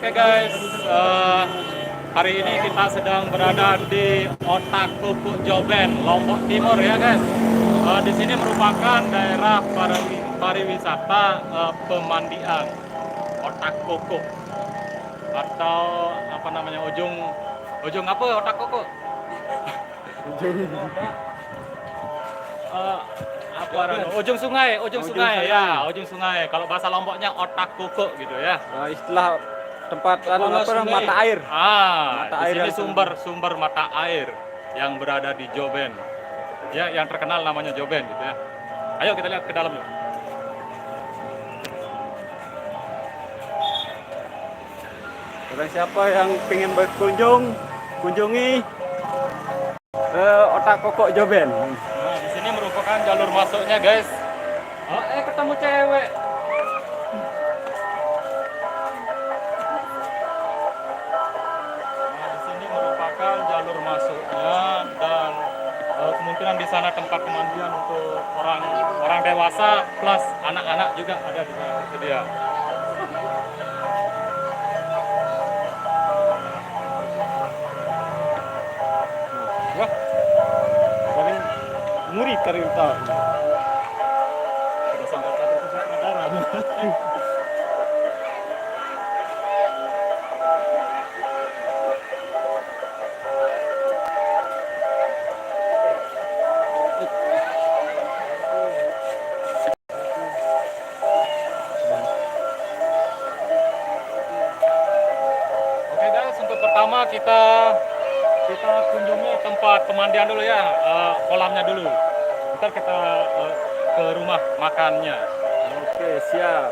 Oke guys, hari ini kita sedang berada di Otak Kuku Joben, Lombok Timur ya guys. Di sini merupakan daerah pariwisata pemandian Otak Kuku atau apa namanya ujung apa Otak Kuku? Ujung sungai ya, ujung sungai. Kalau bahasa Lomboknya Otak Kuku gitu ya. Istilah tempat mata air. Mata air di sini sumber mata air yang berada di Joben. Ya, yang terkenal namanya Joben gitu ya. Ayo kita lihat ke dalam yuk. Barang siapa yang ingin berkunjung, kunjungi Otak Kuku Joben. Nah, di sini merupakan jalur masuknya guys. Ketemu cewek. Jalur masuknya dan kemungkinan di sana tempat pemandian untuk orang dewasa plus anak-anak juga ada di sana tersedia. Wah, paling muri karita. Sudah sampai satu pusat negara. Pertama kita kunjungi tempat pemandian dulu ya, kolamnya dulu. Ntar kita ke rumah makannya. Oke, siap.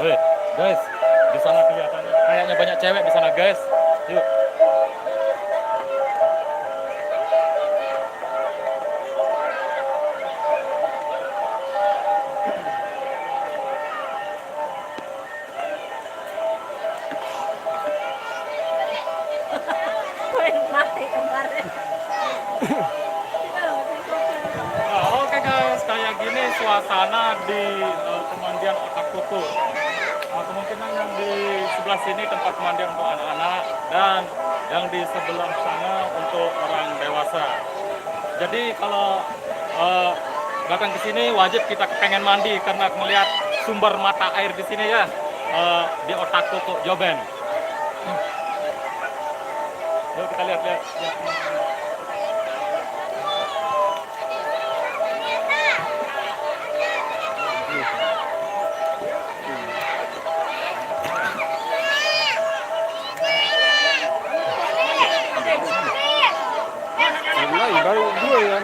Woi, guys, di sana kelihatannya kayaknya banyak cewek di sana, guys. Yuk. Nah, oke guys, kayak gini suasana di pemandian Otak Kuku. Nah, kemungkinan yang di sebelah sini tempat pemandian untuk anak-anak dan yang di sebelah sana untuk orang dewasa. Jadi kalau datang ke sini wajib kita pengen mandi karena melihat sumber mata air di sini ya, di Otak Kuku Joben. Yuk kita lihat. Baru dua ya.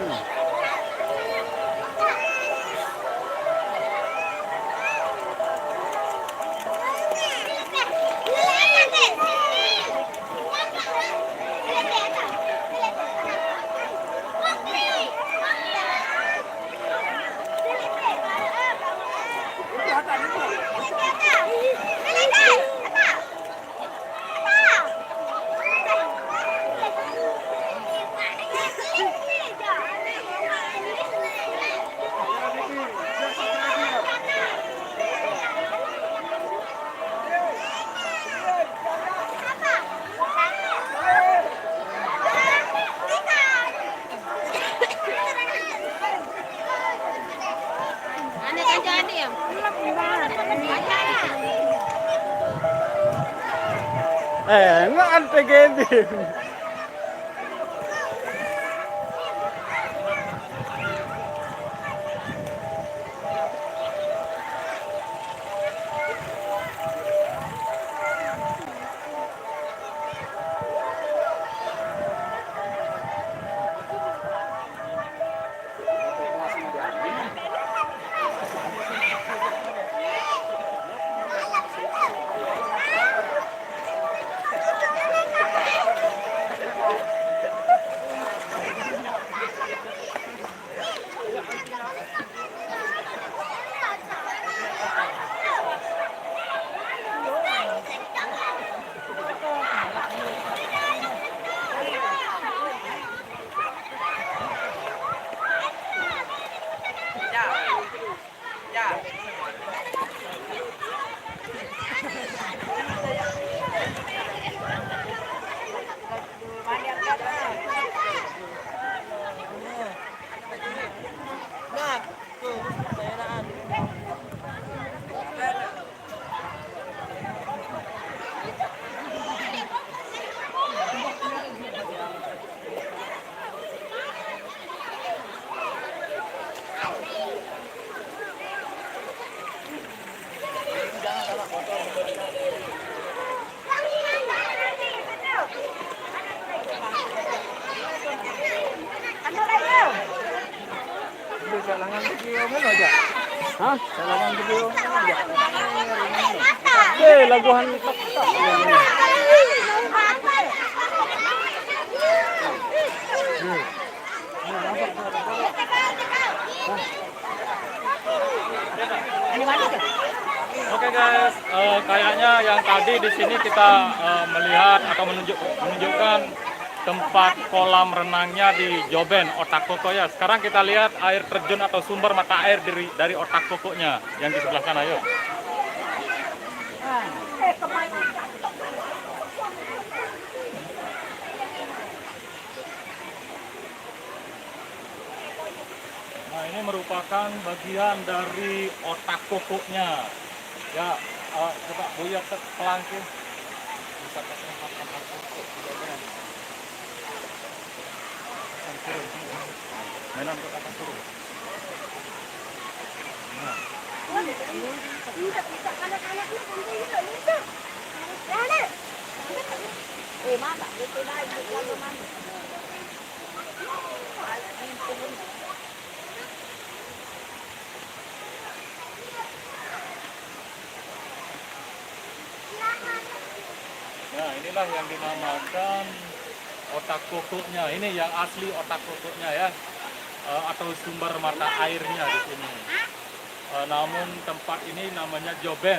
Enggak ada gede. Salangan video mana aja? Hah? Salangan video mana aja? Laguhan tak. Oke guys, kayaknya yang tadi di sini kita melihat atau menunjukkan tempat kolam renangnya di Joben, Otakoko ya. Sekarang kita lihat air terjun atau sumber mata air dari Otakoko-nya yang di sebelah sana, yuk. Nah, ini merupakan bagian dari Otakoko-nya. Ya, coba Buya pelangkin. Bisa kasih makan Otakoko juga kan. Mainan ke atas turun. Nah. Nah, inilah yang dinamakan Otakoko-nya. Ini yang asli Otakoko-nya ya, atau sumber mata airnya di sini. Namun tempat ini namanya Joben.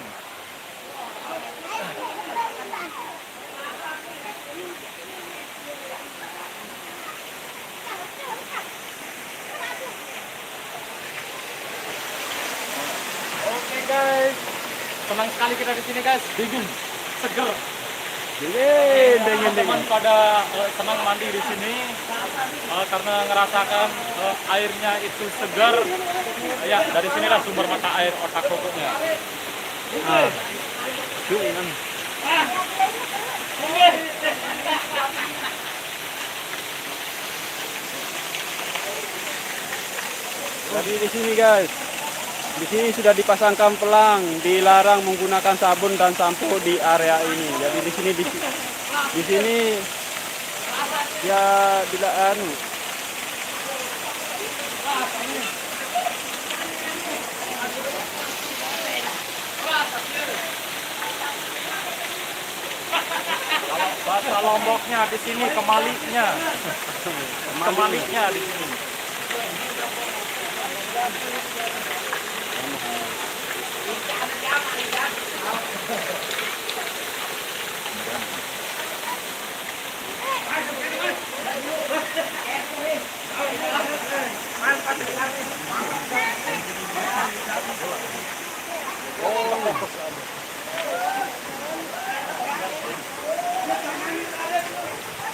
Oke guys, senang sekali kita di sini guys, dingin, seger. Teman-teman pada senang mandi di sini karena ngerasakan airnya itu segar. Ya, dari sinilah sumber mata air Otakoko-nya. Jadi di sini guys, di sini sudah dipasangkan pelang, dilarang menggunakan sabun dan sampo di area ini. Jadi di sini ya bila Kalau bahasa Lomboknya di sini kemaliknya, kemaliknya di sini.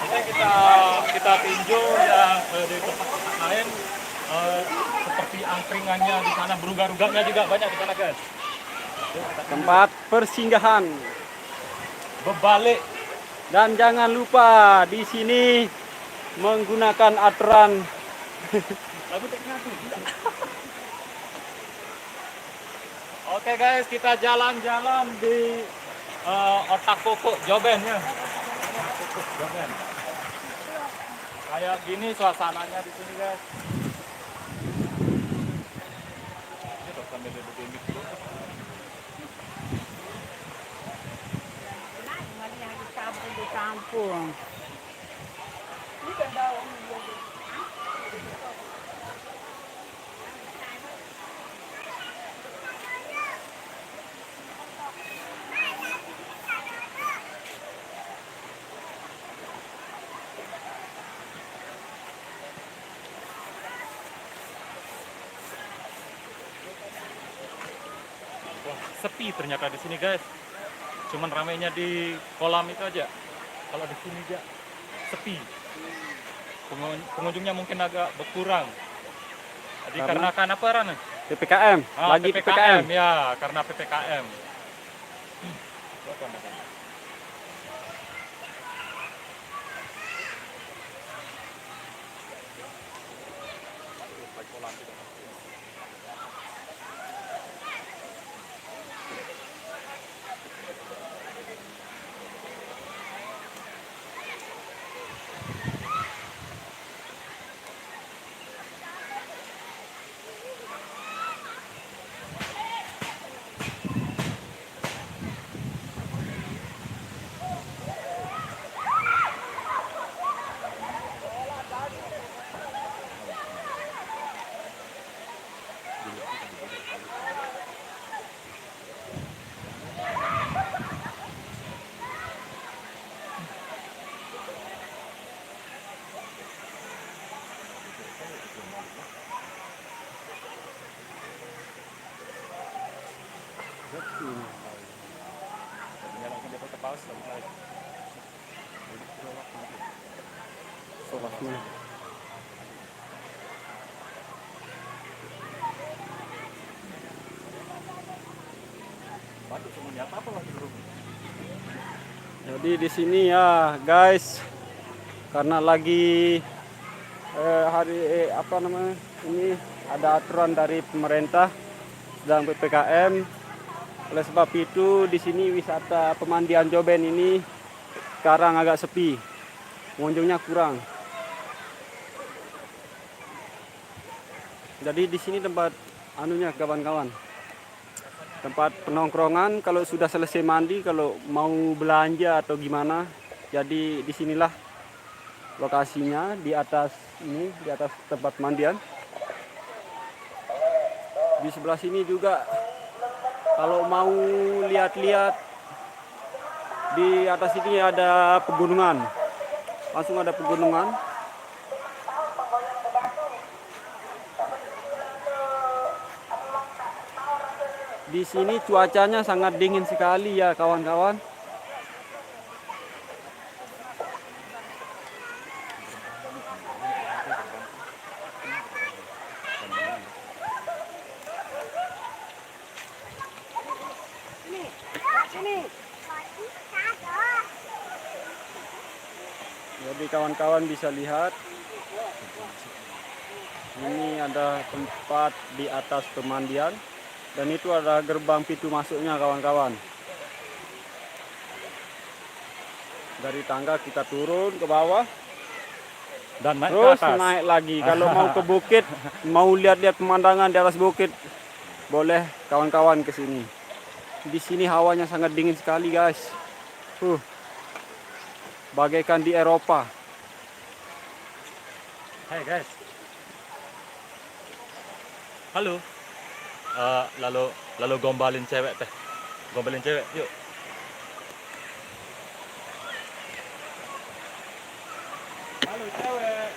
Oke, kita tinjau yang di tempat lain, seperti angkringannya di sana, beruga-ruganya juga banyak di sana guys. tempat persinggahan. Bebalik. Dan jangan lupa di sini menggunakan aturan. Oke guys, kita jalan-jalan di Otakoko Joben ya. Otakoko Joben. Kayak gini suasananya di sini guys. Ini tuh sambil duduk di mic dulu. Kampung. Wah, sepi ternyata di sini guys. Cuman ramainya di kolam itu aja. Kalau di sini aja sepi. Pengunjungnya mungkin agak berkurang. Jadi karena kan apa Ran? PPKM, lagi PPKM. Ya, karena PPKM. Jadi di sini ya guys, karena lagi apa namanya, ini ada aturan dari pemerintah sedang PPKM. Oleh sebab itu di sini wisata pemandian Joben ini sekarang agak sepi, pengunjungnya kurang. Jadi di sini tempat anunya kawan-kawan, tempat penongkrongan kalau sudah selesai mandi, kalau mau belanja atau gimana. Jadi disinilah lokasinya, di atas ini, di atas tempat mandian. Di sebelah sini juga kalau mau lihat-lihat, di atas ini ada pegunungan, langsung ada pegunungan. Di sini cuacanya sangat dingin sekali ya kawan-kawan. Jadi kawan-kawan bisa lihat, ini ada tempat di atas pemandian. Dan itu ada gerbang pintu masuknya kawan-kawan. Dari tangga kita turun ke bawah Dan naik terus ke atas. naik lagi. Kalau mau ke bukit, mau lihat-lihat pemandangan di atas bukit, boleh kawan-kawan ke sini. Di sini hawanya sangat dingin sekali guys. Bagaikan di Eropa. Hai guys. Halo. Lalu gombalin cewek teh. Gombalin cewek, yuk. Halo cewek.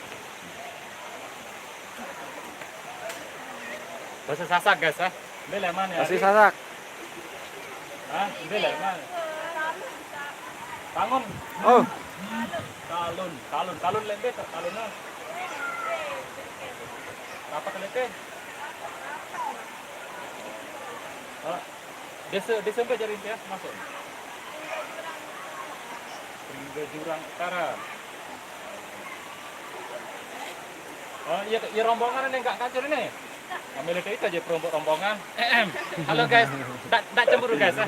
Bahasa Sasak guys, ah. Bele mana ya? Masih sasak. Hah? Bele mana? Tangon. Oh, Talun lembek, talunnya. Apa kelete? Desa sampai jadi ya masuk. Hingga jurang utara. Oh iya rombongan ini enggak kacau ini. Ambil itu aja rombongan. Halo guys, tak cemburu guys.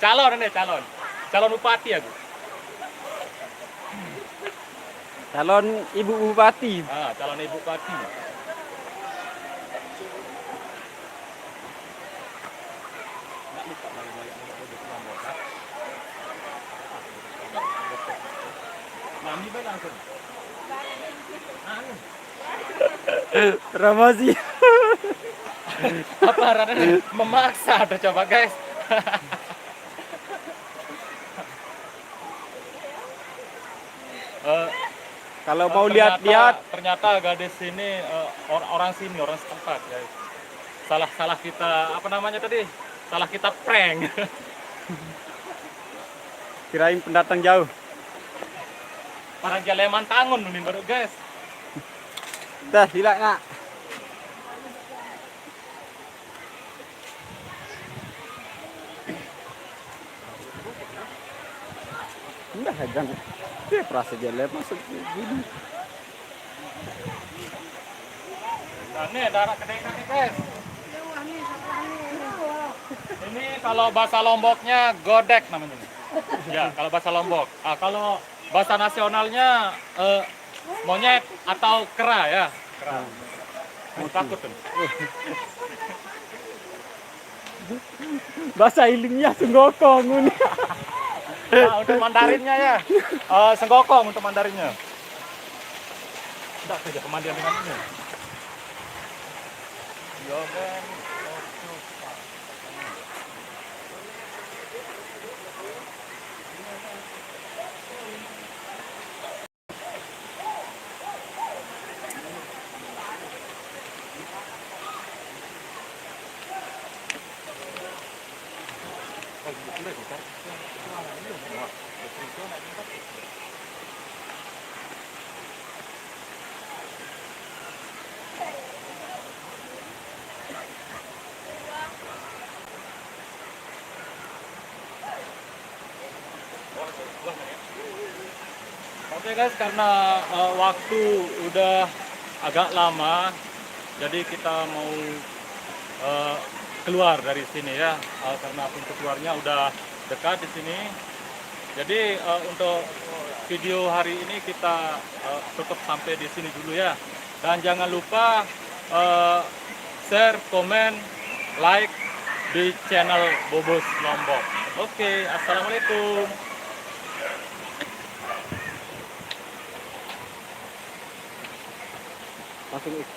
Calon ini calon bupati aku. calon ibu bupati. Calon ibu bupati. Mami ba langsung? Ramasi. Apa Rana memaksa tuh coba guys. Kalau mau lihat-lihat, ternyata gadis ini orang sini, orang setempat guys. Salah kita apa namanya tadi? Salah kita prank. kirain pendatang jauh. Parang Jaleman Tangun nih baru guys. Dah, sila nak. Enggak hagang. Dia perasa jalan masuk gini. Nah, ini darah kedai guys. Ini kalau bahasa Lomboknya godek namanya. Ya, kalau bahasa Lombok. Kalau bahasa nasionalnya monyet atau kera ya. Kera. Takut tuh. Bahasa ilmiah senggokong ini. Untuk Mandarinnya ya. Senggokong untuk Mandarinnya. Tidak saja pemandian dengan ini. Yoben. Oke guys, karena waktu udah agak lama, jadi kita mau keluar dari sini ya, karena pintu keluarnya udah dekat di sini. Jadi untuk video hari ini kita tutup sampai di sini dulu ya. Dan jangan lupa share, komen, like di channel Bobos Lombok. Oke, assalamualaikum. Langsung. Oke.